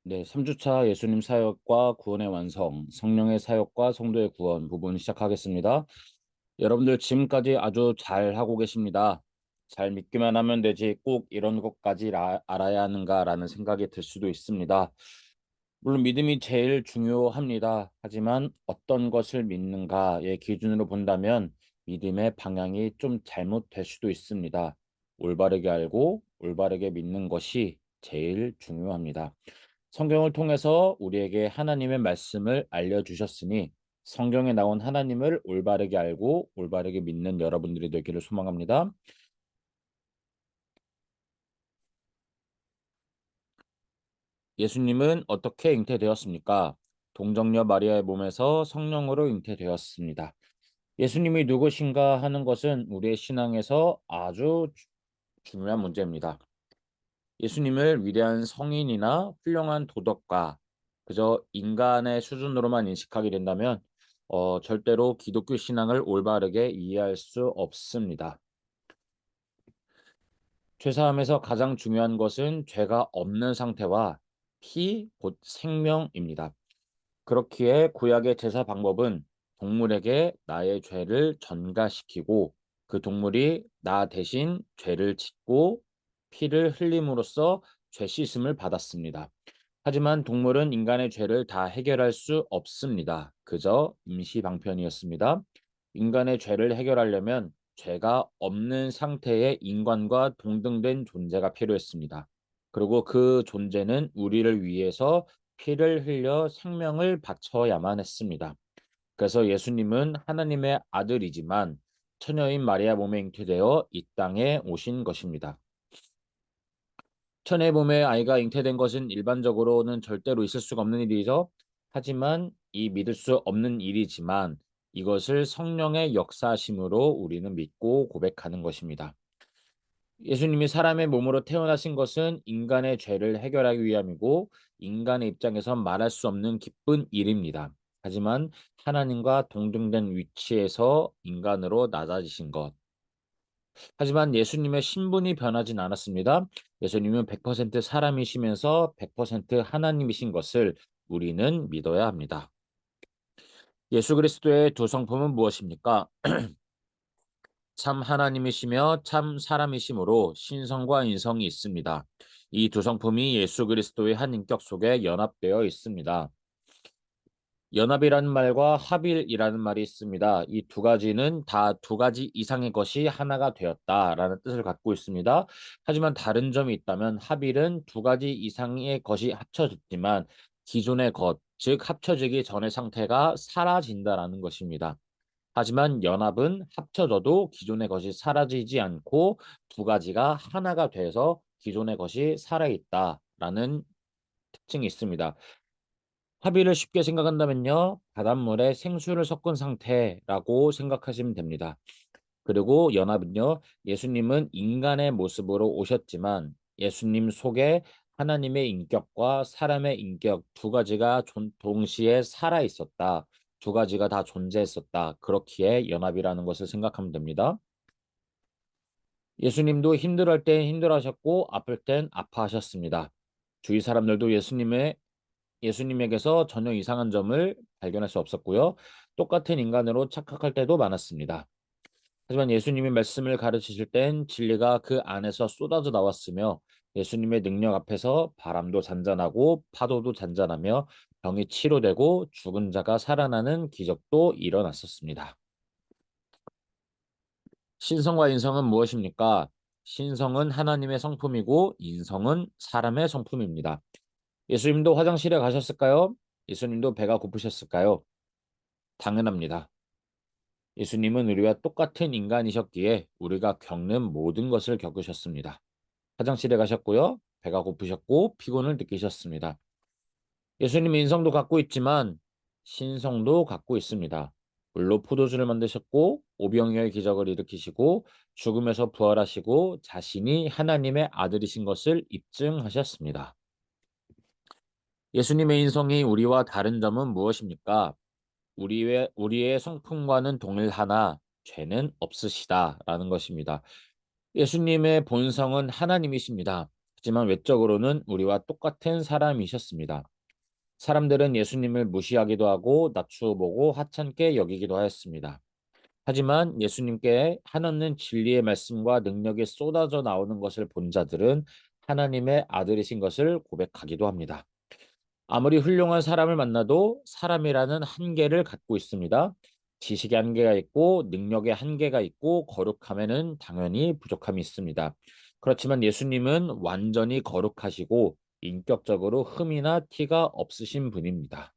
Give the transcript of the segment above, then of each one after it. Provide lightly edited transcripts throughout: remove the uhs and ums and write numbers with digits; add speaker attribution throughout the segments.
Speaker 1: 네, 3주차 예수님 사역과 구원의 완성, 성령의 사역과 성도의 구원 부분 시작하겠습니다. 여러분들 지금까지 아주 잘 하고 계십니다. 잘 믿기만 하면 되지 꼭 이런 것까지 알아야 하는가라는 생각이 들 수도 있습니다. 물론 믿음이 제일 중요합니다. 하지만 어떤 것을 믿는가의 기준으로 본다면 믿음의 방향이 좀 잘못될 수도 있습니다. 올바르게 알고 올바르게 믿는 것이 제일 중요합니다. 성경을 통해서 우리에게 하나님의 말씀을 알려주셨으니 성경에 나온 하나님을 올바르게 알고 올바르게 믿는 여러분들이 되기를 소망합니다. 예수님은 어떻게 잉태되었습니까? 동정녀 마리아의 몸에서 성령으로 잉태되었습니다. 예수님이 누구신가 하는 것은 우리의 신앙에서 아주 중요한 문제입니다. 예수님을 위대한 성인이나 훌륭한 도덕가, 그저 인간의 수준으로만 인식하게 된다면 절대로 기독교 신앙을 올바르게 이해할 수 없습니다. 죄사함에서 가장 중요한 것은 죄가 없는 상태와 피, 곧 생명입니다. 그렇기에 구약의 제사 방법은 동물에게 나의 죄를 전가시키고 그 동물이 나 대신 죄를 짓고 피를 흘림으로써 죄 씻음을 받았습니다. 하지만 동물은 인간의 죄를 다 해결할 수 없습니다. 그저 임시 방편이었습니다. 인간의 죄를 해결하려면 죄가 없는 상태의 인간과 동등된 존재가 필요했습니다. 그리고 그 존재는 우리를 위해서 피를 흘려 생명을 바쳐야만 했습니다. 그래서 예수님은 하나님의 아들이지만 처녀인 마리아 몸에 잉태되어 이 땅에 오신 것입니다. 천의 몸에 아이가 잉태된 것은 일반적으로는 절대로 있을 수가 없는 일이죠. 하지만 이 믿을 수 없는 일이지만 이것을 성령의 역사심으로 우리는 믿고 고백하는 것입니다. 예수님이 사람의 몸으로 태어나신 것은 인간의 죄를 해결하기 위함이고 인간의 입장에선 말할 수 없는 기쁜 일입니다. 하지만 하나님과 동등된 위치에서 인간으로 낮아지신 것. 하지만 예수님의 신분이 변하진 않았습니다. 예수님은 100% 사람이시면서 100% 하나님이신 것을 우리는 믿어야 합니다. 예수 그리스도의 두 성품은 무엇입니까? 참 하나님이시며 참 사람이시므로 신성과 인성이 있습니다. 이 두 성품이 예수 그리스도의 한 인격 속에 연합되어 있습니다. 연합이라는 말과 합일이라는 말이 있습니다. 이 두 가지는 다 두 가지 이상의 것이 하나가 되었다라는 뜻을 갖고 있습니다. 하지만 다른 점이 있다면 합일은 두 가지 이상의 것이 합쳐졌지만 기존의 것, 즉 합쳐지기 전의 상태가 사라진다라는 것입니다. 하지만 연합은 합쳐져도 기존의 것이 사라지지 않고 두 가지가 하나가 돼서 기존의 것이 살아있다라는 특징이 있습니다. 합의를 쉽게 생각한다면요, 바닷물에 생수를 섞은 상태라고 생각하시면 됩니다. 그리고 연합은요, 예수님은 인간의 모습으로 오셨지만 예수님 속에 하나님의 인격과 사람의 인격 두 가지가 동시에 살아 있었다. 두 가지가 다 존재했었다. 그렇기에 연합이라는 것을 생각하면 됩니다. 예수님도 힘들할 땐 힘들어하셨고 아플 땐 아파하셨습니다. 주위 사람들도 예수님에게서 전혀 이상한 점을 발견할 수 없었고요. 똑같은 인간으로 착각할 때도 많았습니다. 하지만 예수님이 말씀을 가르치실 땐 진리가 그 안에서 쏟아져 나왔으며 예수님의 능력 앞에서 바람도 잔잔하고 파도도 잔잔하며 병이 치료되고 죽은 자가 살아나는 기적도 일어났었습니다. 신성과 인성은 무엇입니까? 신성은 하나님의 성품이고 인성은 사람의 성품입니다. 예수님도 화장실에 가셨을까요? 예수님도 배가 고프셨을까요? 당연합니다. 예수님은 우리와 똑같은 인간이셨기에 우리가 겪는 모든 것을 겪으셨습니다. 화장실에 가셨고요. 배가 고프셨고 피곤을 느끼셨습니다. 예수님은 인성도 갖고 있지만 신성도 갖고 있습니다. 물로 포도주를 만드셨고 오병이어의 기적을 일으키시고 죽음에서 부활하시고 자신이 하나님의 아들이신 것을 입증하셨습니다. 예수님의 인성이 우리와 다른 점은 무엇입니까? 우리의 성품과는 동일하나 죄는 없으시다라는 것입니다. 예수님의 본성은 하나님이십니다. 하지만 외적으로는 우리와 똑같은 사람이셨습니다. 사람들은 예수님을 무시하기도 하고 낮추어보고 하찮게 여기기도 하였습니다. 하지만 예수님께 한없는 진리의 말씀과 능력이 쏟아져 나오는 것을 본 자들은 하나님의 아들이신 것을 고백하기도 합니다. 아무리 훌륭한 사람을 만나도 사람이라는 한계를 갖고 있습니다. 지식의 한계가 있고 능력의 한계가 있고 거룩함에는 당연히 부족함이 있습니다. 그렇지만 예수님은 완전히 거룩하시고 인격적으로 흠이나 티가 없으신 분입니다.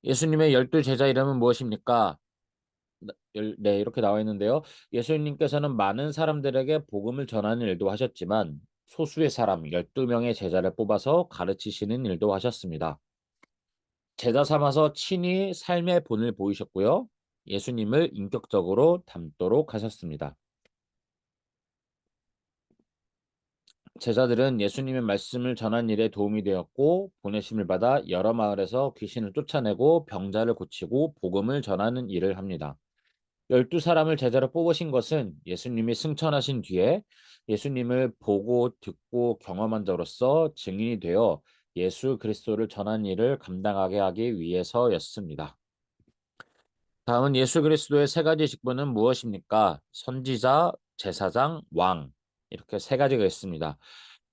Speaker 1: 예수님의 12 제자 이름은 무엇입니까? 네, 이렇게 나와 있는데요. 예수님께서는 많은 사람들에게 복음을 전하는 일도 하셨지만 소수의 사람 12명의 제자를 뽑아서 가르치시는 일도 하셨습니다. 제자 삼아서 친히 삶의 본을 보이셨고요. 예수님을 인격적으로 닮도록 하셨습니다. 제자들은 예수님의 말씀을 전한 일에 도움이 되었고 보내심을 받아 여러 마을에서 귀신을 쫓아내고 병자를 고치고 복음을 전하는 일을 합니다. 12 사람을 제자로 뽑으신 것은 예수님이 승천하신 뒤에 예수님을 보고 듣고 경험한 자로서 증인이 되어 예수 그리스도를 전한 일을 감당하게 하기 위해서였습니다. 다음은 예수 그리스도의 3가지 직분은 무엇입니까? 선지자, 제사장, 왕. 이렇게 3가지가 있습니다.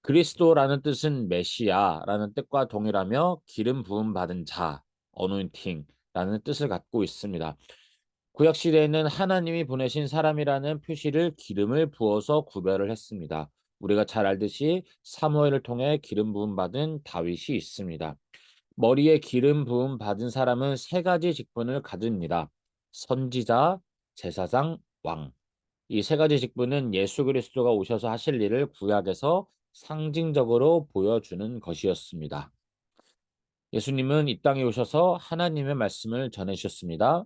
Speaker 1: 그리스도라는 뜻은 메시아라는 뜻과 동일하며 기름 부음 받은 자, 어노인팅라는 뜻을 갖고 있습니다. 구약 시대에는 하나님이 보내신 사람이라는 표시를 기름을 부어서 구별을 했습니다. 우리가 잘 알듯이 사무엘을 통해 기름 부음 받은 다윗이 있습니다. 머리에 기름 부음 받은 사람은 3가지 직분을 가집니다. 선지자, 제사장, 왕. 이 3가지 직분은 예수 그리스도가 오셔서 하실 일을 구약에서 상징적으로 보여주는 것이었습니다. 예수님은 이 땅에 오셔서 하나님의 말씀을 전해주셨습니다.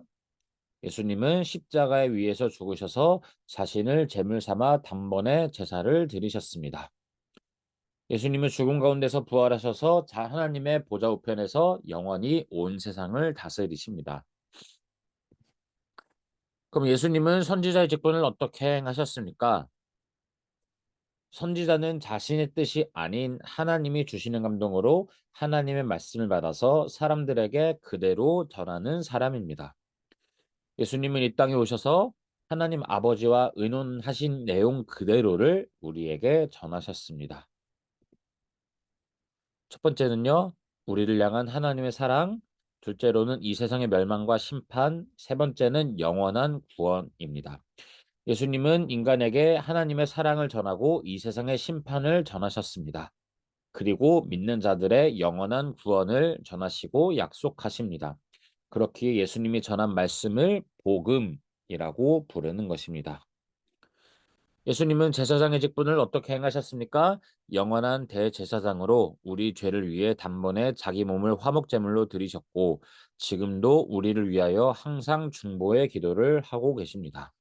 Speaker 1: 예수님은 십자가에 위에서 죽으셔서 자신을 제물 삼아 단번에 제사를 드리셨습니다. 예수님은 죽음 가운데서 부활하셔서 하나님의 보좌 우편에서 영원히 온 세상을 다스리십니다. 그럼 예수님은 선지자의 직분을 어떻게 행하셨습니까? 선지자는 자신의 뜻이 아닌 하나님이 주시는 감동으로 하나님의 말씀을 받아서 사람들에게 그대로 전하는 사람입니다. 예수님은 이 땅에 오셔서 하나님 아버지와 의논하신 내용 그대로를 우리에게 전하셨습니다. 첫 번째는요, 우리를 향한 하나님의 사랑, 둘째로는 이 세상의 멸망과 심판, 세 번째는 영원한 구원입니다. 예수님은 인간에게 하나님의 사랑을 전하고 이 세상의 심판을 전하셨습니다. 그리고 믿는 자들의 영원한 구원을 전하시고 약속하십니다. 그렇기에 예수님이 전한 말씀을 복음이라고 부르는 것입니다. 예수님은 제사장의 직분을 어떻게 행하셨습니까? 영원한 대제사장으로 우리 죄를 위해 단번에 자기 몸을 화목제물로 드리셨고 지금도 우리를 위하여 항상 중보의 기도를 하고 계십니다.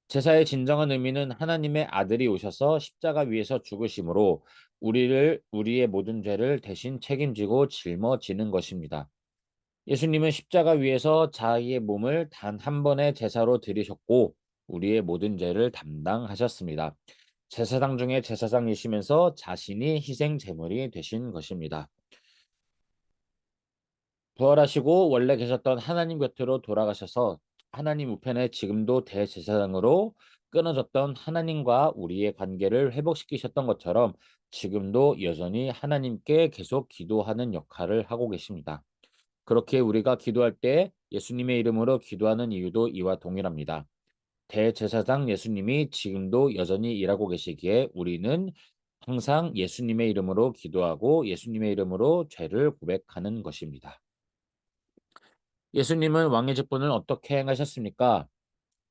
Speaker 1: 제사의 진정한 의미는 하나님의 아들이 오셔서 십자가 위에서 죽으심으로 우리의 모든 죄를 대신 책임지고 짊어지는 것입니다. 예수님은 십자가 위에서 자기의 몸을 단 한 번의 제사로 드리셨고 우리의 모든 죄를 담당하셨습니다. 제사장 중에 제사장이시면서 자신이 희생 제물이 되신 것입니다. 부활하시고 원래 계셨던 하나님 곁으로 돌아가셔서 하나님 우편에 지금도 대제사장으로 끊어졌던 하나님과 우리의 관계를 회복시키셨던 것처럼 지금도 여전히 하나님께 계속 기도하는 역할을 하고 계십니다. 그렇게 우리가 기도할 때 예수님의 이름으로 기도하는 이유도 이와 동일합니다. 대제사장 예수님이 지금도 여전히 일하고 계시기에 우리는 항상 예수님의 이름으로 기도하고 예수님의 이름으로 죄를 고백하는 것입니다. 예수님은 왕의 직분을 어떻게 행하셨습니까?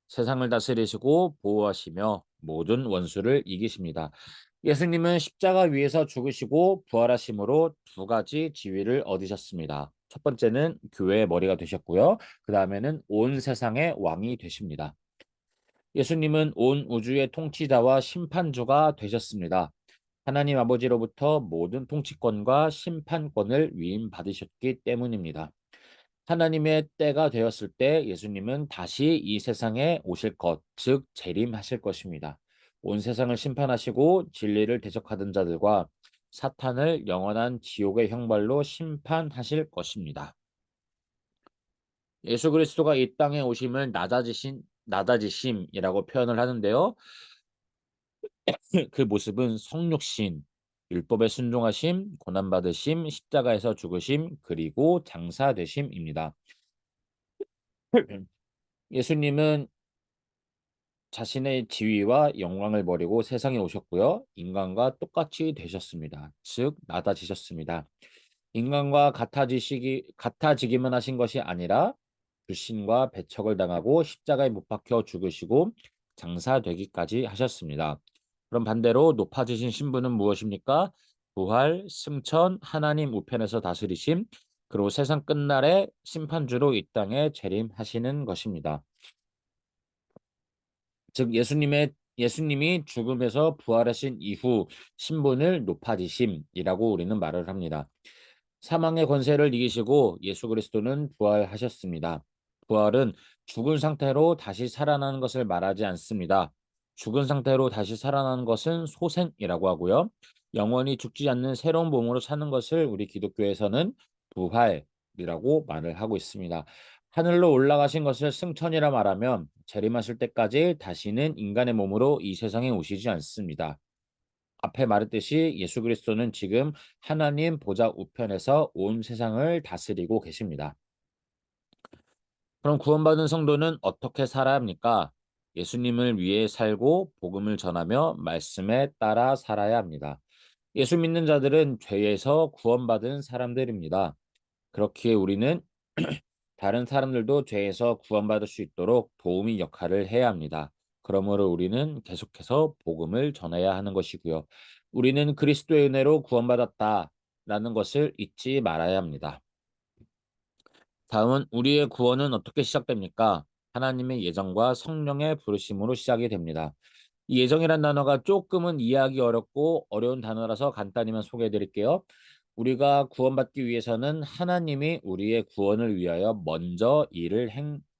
Speaker 1: 세상을 다스리시고 보호하시며 모든 원수를 이기십니다. 예수님은 십자가 위에서 죽으시고 부활하심으로 2가지 지위를 얻으셨습니다. 첫 번째는 교회의 머리가 되셨고요. 그 다음에는 온 세상의 왕이 되십니다. 예수님은 온 우주의 통치자와 심판주가 되셨습니다. 하나님 아버지로부터 모든 통치권과 심판권을 위임받으셨기 때문입니다. 하나님의 때가 되었을 때 예수님은 다시 이 세상에 오실 것, 즉 재림하실 것입니다. 온 세상을 심판하시고 진리를 대적하던 자들과 사탄을 영원한 지옥의 형벌로 심판하실 것입니다. 예수 그리스도가 이 땅에 오심을 낮아지심이라고 표현을 하는데요. 그 모습은 성육신, 율법에 순종하심, 고난받으심, 십자가에서 죽으심, 그리고 장사되심입니다. 예수님은 자신의 지위와 영광을 버리고 세상에 오셨고요. 인간과 똑같이 되셨습니다. 즉, 낮아지셨습니다. 인간과 같아지기만 하신 것이 아니라 불신과 배척을 당하고 십자가에 못 박혀 죽으시고 장사되기까지 하셨습니다. 그럼 반대로 높아지신 신분은 무엇입니까? 부활, 승천, 하나님 우편에서 다스리심, 그리고 세상 끝날에 심판주로 이 땅에 재림하시는 것입니다. 즉 예수님이 죽음에서 부활하신 이후 신분을 높아지심이라고 우리는 말을 합니다. 사망의 권세를 이기시고 예수 그리스도는 부활하셨습니다. 부활은 죽은 상태로 다시 살아나는 것을 말하지 않습니다. 죽은 상태로 다시 살아나는 것은 소생이라고 하고요. 영원히 죽지 않는 새로운 몸으로 사는 것을 우리 기독교에서는 부활이라고 말을 하고 있습니다. 하늘로 올라가신 것을 승천이라 말하면 재림하실 때까지 다시는 인간의 몸으로 이 세상에 오시지 않습니다. 앞에 말했듯이 예수 그리스도는 지금 하나님 보좌 우편에서 온 세상을 다스리고 계십니다. 그럼 구원받은 성도는 어떻게 살아야 합니까? 예수님을 위해 살고 복음을 전하며 말씀에 따라 살아야 합니다. 예수 믿는 자들은 죄에서 구원받은 사람들입니다. 그렇기에 우리는 다른 사람들도 죄에서 구원받을 수 있도록 도우미 역할을 해야 합니다. 그러므로 우리는 계속해서 복음을 전해야 하는 것이고요. 우리는 그리스도의 은혜로 구원받았다라는 것을 잊지 말아야 합니다. 다음은 우리의 구원은 어떻게 시작됩니까? 하나님의 예정과 성령의 부르심으로 시작이 됩니다. 이 예정이란 단어가 조금은 이해하기 어렵고 어려운 단어라서 간단히만 소개해 드릴게요. 우리가 구원받기 위해서는 하나님이 우리의 구원을 위하여 먼저 일을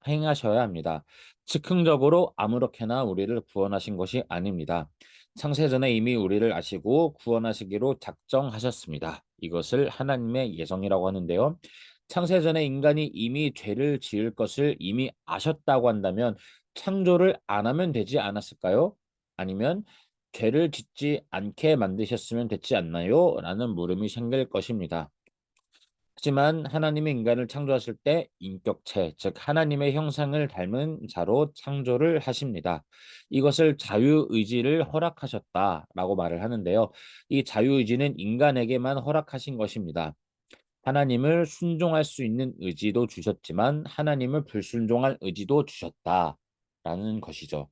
Speaker 1: 행하셔야 합니다. 즉흥적으로 아무렇게나 우리를 구원하신 것이 아닙니다. 창세전에 이미 우리를 아시고 구원하시기로 작정하셨습니다. 이것을 하나님의 예정이라고 하는데요. 창세전에 인간이 이미 죄를 지을 것을 이미 아셨다고 한다면 창조를 안 하면 되지 않았을까요? 아니면 죄를 짓지 않게 만드셨으면 됐지 않나요? 라는 물음이 생길 것입니다. 하지만 하나님이 인간을 창조하실 때 인격체, 즉 하나님의 형상을 닮은 자로 창조를 하십니다. 이것을 자유의지를 허락하셨다라고 말을 하는데요. 이 자유의지는 인간에게만 허락하신 것입니다. 하나님을 순종할 수 있는 의지도 주셨지만 하나님을 불순종할 의지도 주셨다라는 것이죠.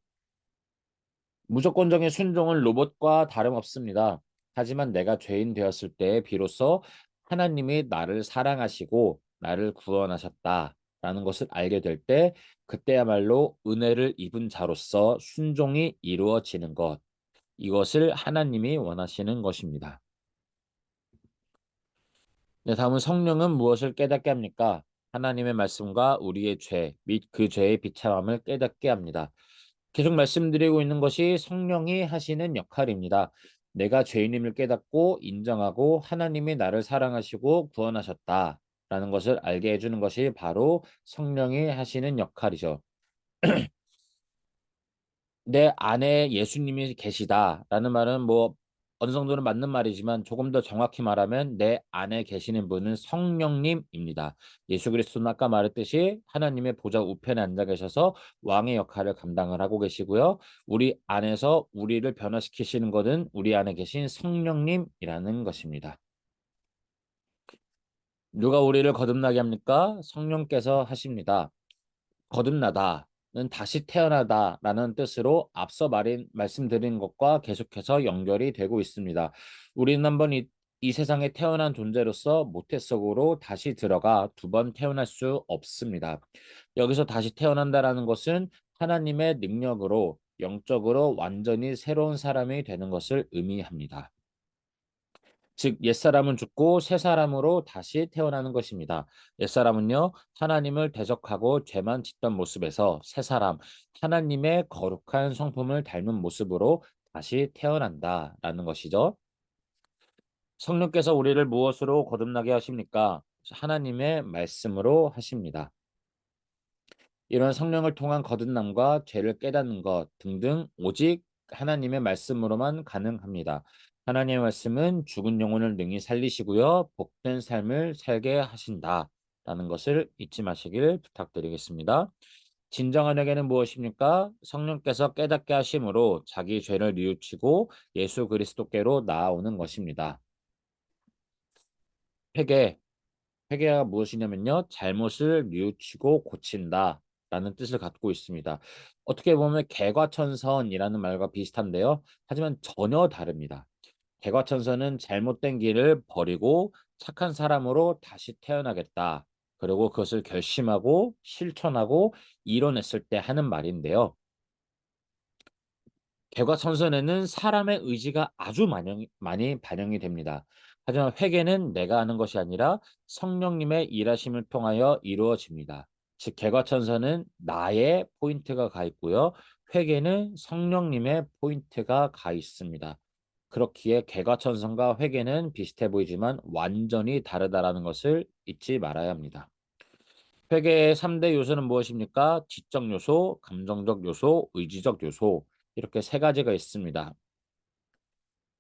Speaker 1: 무조건적인 순종은 로봇과 다름없습니다. 하지만 내가 죄인 되었을 때 비로소 하나님이 나를 사랑하시고 나를 구원하셨다라는 것을 알게 될 때 그때야말로 은혜를 입은 자로서 순종이 이루어지는 것. 이것을 하나님이 원하시는 것입니다. 네, 다음은 성령은 무엇을 깨닫게 합니까? 하나님의 말씀과 우리의 죄 및 그 죄의 비참함을 깨닫게 합니다. 계속 말씀드리고 있는 것이 성령이 하시는 역할입니다. 내가 죄인임을 깨닫고 인정하고 하나님이 나를 사랑하시고 구원하셨다라는 것을 알게 해주는 것이 바로 성령이 하시는 역할이죠. 내 안에 예수님이 계시다라는 말은 뭐 어느 정도는 맞는 말이지만 조금 더 정확히 말하면 내 안에 계시는 분은 성령님입니다. 예수 그리스도는 아까 말했듯이 하나님의 보좌 우편에 앉아 계셔서 왕의 역할을 감당을 하고 계시고요. 우리 안에서 우리를 변화시키시는 것은 우리 안에 계신 성령님이라는 것입니다. 누가 우리를 거듭나게 합니까? 성령께서 하십니다. 거듭나다는 다시 태어나다라는 뜻으로 앞서 말씀드린 것과 계속해서 연결이 되고 있습니다. 우리는 한번 이 세상에 태어난 존재로서 모태 속으로 다시 들어가 두 번 태어날 수 없습니다. 여기서 다시 태어난다라는 것은 하나님의 능력으로 영적으로 완전히 새로운 사람이 되는 것을 의미합니다. 즉 옛사람은 죽고 새 사람으로 다시 태어나는 것입니다. 옛사람은요 하나님을 대적하고 죄만 짓던 모습에서 새 사람 하나님의 거룩한 성품을 닮은 모습으로 다시 태어난다라는 것이죠. 성령께서 우리를 무엇으로 거듭나게 하십니까? 하나님의 말씀으로 하십니다. 이런 성령을 통한 거듭남과 죄를 깨닫는 것 등등 오직 하나님의 말씀으로만 가능합니다. 하나님의 말씀은 죽은 영혼을 능히 살리시고요. 복된 삶을 살게 하신다라는 것을 잊지 마시길 부탁드리겠습니다. 진정한 회개는 무엇입니까? 성령께서 깨닫게 하심으로 자기 죄를 뉘우치고 예수 그리스도께로 나아오는 것입니다. 회개, 회개가 무엇이냐면요. 잘못을 뉘우치고 고친다 라는 뜻을 갖고 있습니다. 어떻게 보면 개과천선이라는 말과 비슷한데요. 하지만 전혀 다릅니다. 개과천선은 잘못된 길을 버리고 착한 사람으로 다시 태어나겠다. 그리고 그것을 결심하고 실천하고 이뤄냈을 때 하는 말인데요. 개과천선에는 사람의 의지가 아주 많이 반영이 됩니다. 하지만 회개는 내가 하는 것이 아니라 성령님의 일하심을 통하여 이루어집니다. 즉, 개과천선은 나의 포인트가 가 있고요. 회개는 성령님의 포인트가 가 있습니다. 그렇기에 개과천선과 회개는 비슷해 보이지만 완전히 다르다라는 것을 잊지 말아야 합니다. 회계의 3대 요소는 무엇입니까? 지적 요소, 감정적 요소, 의지적 요소 이렇게 세 가지가 있습니다.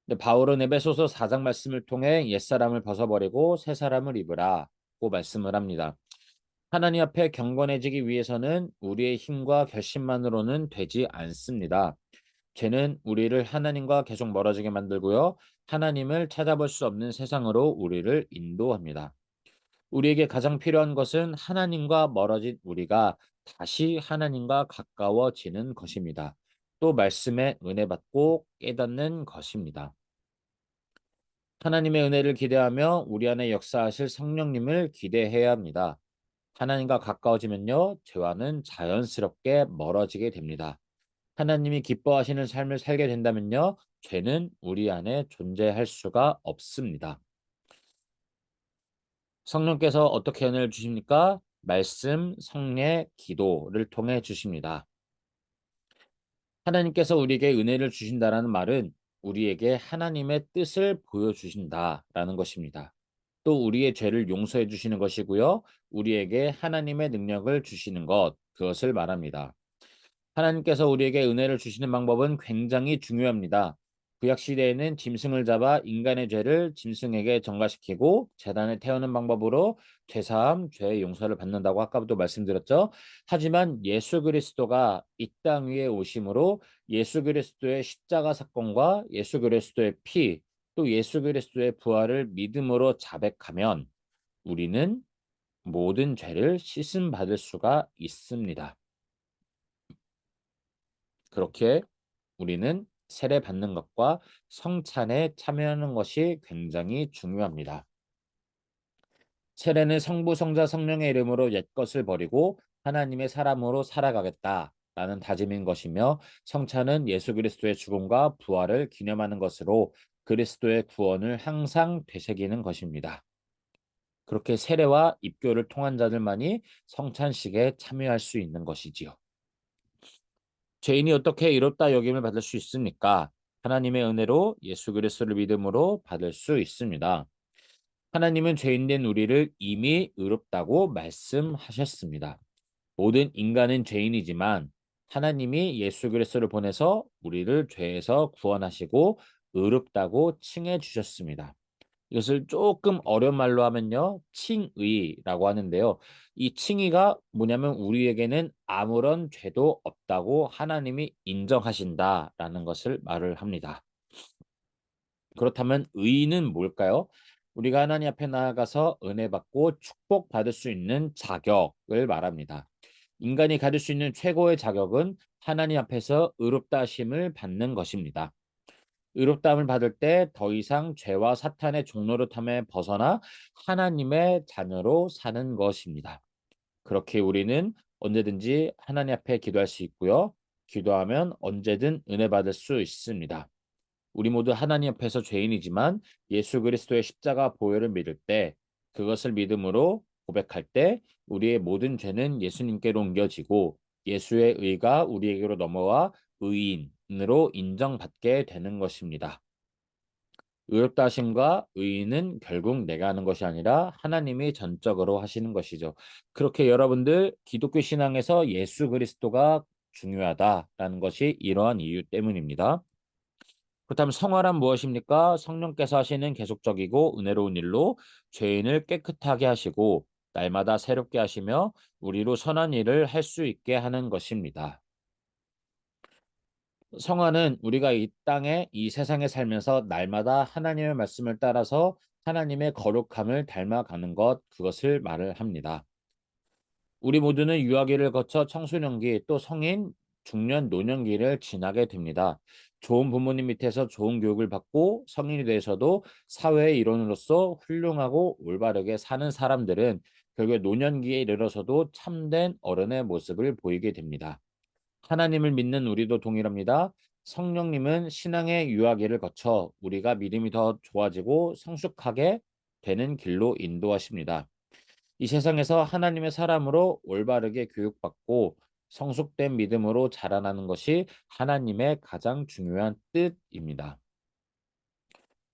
Speaker 1: 근데 바울은 에베소서 4장 말씀을 통해 옛사람을 벗어버리고 새 사람을 입으라고 말씀을 합니다. 하나님 앞에 경건해지기 위해서는 우리의 힘과 결심만으로는 되지 않습니다. 죄는 우리를 하나님과 계속 멀어지게 만들고요. 하나님을 찾아볼 수 없는 세상으로 우리를 인도합니다. 우리에게 가장 필요한 것은 하나님과 멀어진 우리가 다시 하나님과 가까워지는 것입니다. 또 말씀에 은혜 받고 깨닫는 것입니다. 하나님의 은혜를 기대하며 우리 안에 역사하실 성령님을 기대해야 합니다. 하나님과 가까워지면요, 죄와는 자연스럽게 멀어지게 됩니다. 하나님이 기뻐하시는 삶을 살게 된다면요, 죄는 우리 안에 존재할 수가 없습니다. 성령께서 어떻게 은혜를 주십니까? 말씀, 성례, 기도를 통해 주십니다. 하나님께서 우리에게 은혜를 주신다라는 말은 우리에게 하나님의 뜻을 보여주신다라는 것입니다. 또 우리의 죄를 용서해 주시는 것이고요. 우리에게 하나님의 능력을 주시는 것, 그것을 말합니다. 하나님께서 우리에게 은혜를 주시는 방법은 굉장히 중요합니다. 구약 시대에는 짐승을 잡아 인간의 죄를 짐승에게 전가시키고 제단에 태우는 방법으로 죄사함, 죄의 용서를 받는다고 아까부터 말씀드렸죠. 하지만 예수 그리스도가 이 땅 위에 오심으로 예수 그리스도의 십자가 사건과 예수 그리스도의 피, 또 예수 그리스도의 부활을 믿음으로 자백하면 우리는 모든 죄를 씻음 받을 수가 있습니다. 그렇게 우리는 세례 받는 것과 성찬에 참여하는 것이 굉장히 중요합니다. 세례는 성부, 성자, 성령의 이름으로 옛것을 버리고 하나님의 사람으로 살아가겠다라는 다짐인 것이며 성찬은 예수 그리스도의 죽음과 부활을 기념하는 것으로 그리스도의 구원을 항상 되새기는 것입니다. 그렇게 세례와 입교를 통한 자들만이 성찬식에 참여할 수 있는 것이지요. 죄인이 어떻게 의롭다 여김을 받을 수 있습니까? 하나님의 은혜로 예수 그리스도를 믿음으로 받을 수 있습니다. 하나님은 죄인된 우리를 이미 의롭다고 말씀하셨습니다. 모든 인간은 죄인이지만 하나님이 예수 그리스도를 보내서 우리를 죄에서 구원하시고 의롭다고 칭해 주셨습니다. 이것을 조금 어려운 말로 하면요, 칭의라고 하는데요. 이 칭의가 뭐냐면 우리에게는 아무런 죄도 없다고 하나님이 인정하신다라는 것을 말을 합니다. 그렇다면 의는 뭘까요? 우리가 하나님 앞에 나아가서 은혜 받고 축복받을 수 있는 자격을 말합니다. 인간이 가질 수 있는 최고의 자격은 하나님 앞에서 의롭다 하심을 받는 것입니다. 의롭다함을 받을 때 더 이상 죄와 사탄의 종노릇함에 벗어나 하나님의 자녀로 사는 것입니다. 그렇게 우리는 언제든지 하나님 앞에 기도할 수 있고요. 기도하면 언제든 은혜 받을 수 있습니다. 우리 모두 하나님 앞에서 죄인이지만 예수 그리스도의 십자가 보혈을 믿을 때 그것을 믿음으로 고백할 때 우리의 모든 죄는 예수님께로 옮겨지고 예수의 의가 우리에게로 넘어와 의인, 의인으로 인정받게 되는 것입니다. 의롭다 하심과 의의는 결국 내가 하는 것이 아니라 하나님이 전적으로 하시는 것이죠. 그렇게 여러분들 기독교 신앙에서 예수 그리스도가 중요하다라는 것이 이러한 이유 때문입니다. 그렇다면 성화란 무엇입니까? 성령께서 하시는 계속적이고 은혜로운 일로 죄인을 깨끗하게 하시고 날마다 새롭게 하시며 우리로 선한 일을 할 수 있게 하는 것입니다. 성화는 우리가 이 땅에 이 세상에 살면서 날마다 하나님의 말씀을 따라서 하나님의 거룩함을 닮아가는 것, 그것을 말을 합니다. 우리 모두는 유아기를 거쳐 청소년기 또 성인, 중년, 노년기를 지나게 됩니다. 좋은 부모님 밑에서 좋은 교육을 받고 성인이 돼서도 사회의 일원으로서 훌륭하고 올바르게 사는 사람들은 결국 노년기에 이르러서도 참된 어른의 모습을 보이게 됩니다. 하나님을 믿는 우리도 동일합니다. 성령님은 신앙의 유아기를 거쳐 우리가 믿음이 더 좋아지고 성숙하게 되는 길로 인도하십니다. 이 세상에서 하나님의 사람으로 올바르게 교육받고 성숙된 믿음으로 자라나는 것이 하나님의 가장 중요한 뜻입니다.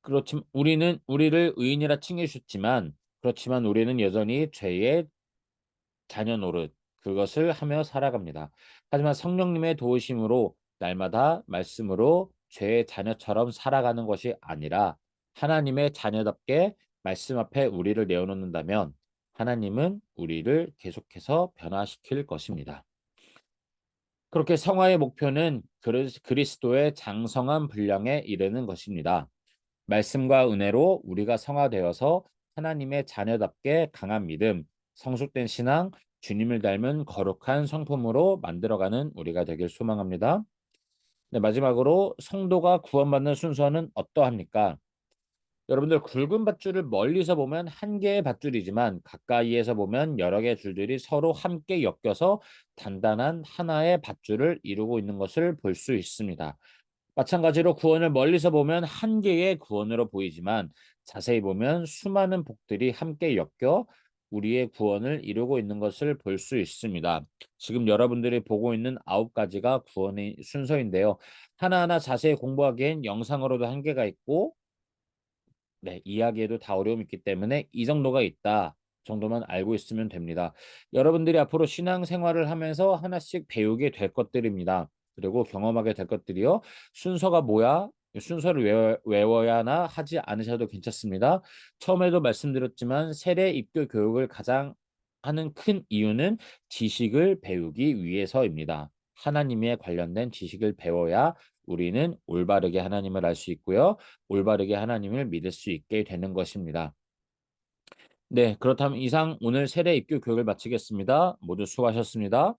Speaker 1: 그렇지만 우리를 의인이라 칭해 주셨지만 그렇지만 우리는 여전히 죄의 자녀 노릇 그것을 하며 살아갑니다. 하지만 성령님의 도우심으로 날마다 말씀으로 죄의 자녀처럼 살아가는 것이 아니라 하나님의 자녀답게 말씀 앞에 우리를 내어놓는다면 하나님은 우리를 계속해서 변화시킬 것입니다. 그렇게 성화의 목표는 그리스도의 장성한 분량에 이르는 것입니다. 말씀과 은혜로 우리가 성화되어서 하나님의 자녀답게 강한 믿음, 성숙된 신앙, 주님을 닮은 거룩한 성품으로 만들어가는 우리가 되길 소망합니다. 네, 마지막으로 성도가 구원받는 순서는 어떠합니까? 여러분들 굵은 밧줄을 멀리서 보면 한 개의 밧줄이지만 가까이에서 보면 여러 개의 줄들이 서로 함께 엮여서 단단한 하나의 밧줄을 이루고 있는 것을 볼 수 있습니다. 마찬가지로 구원을 멀리서 보면 한 개의 구원으로 보이지만 자세히 보면 수많은 복들이 함께 엮여 우리의 구원을 이루고 있는 것을 볼 수 있습니다. 지금 여러분들이 보고 있는 9가지가 구원의 순서인데요. 하나하나 자세히 공부하기엔 영상으로도 한계가 있고 네, 이야기에도 다 어려움이 있기 때문에 이 정도가 있다 정도만 알고 있으면 됩니다. 여러분들이 앞으로 신앙생활을 하면서 하나씩 배우게 될 것들입니다. 그리고 경험하게 될 것들이요. 순서가 뭐야? 순서를 외워야 하나 하지 않으셔도 괜찮습니다. 처음에도 말씀드렸지만 세례 입교 교육을 가장 하는 큰 이유는 지식을 배우기 위해서입니다. 하나님에 관련된 지식을 배워야 우리는 올바르게 하나님을 알 수 있고요. 올바르게 하나님을 믿을 수 있게 되는 것입니다. 네, 그렇다면 이상 오늘 세례 입교 교육을 마치겠습니다. 모두 수고하셨습니다.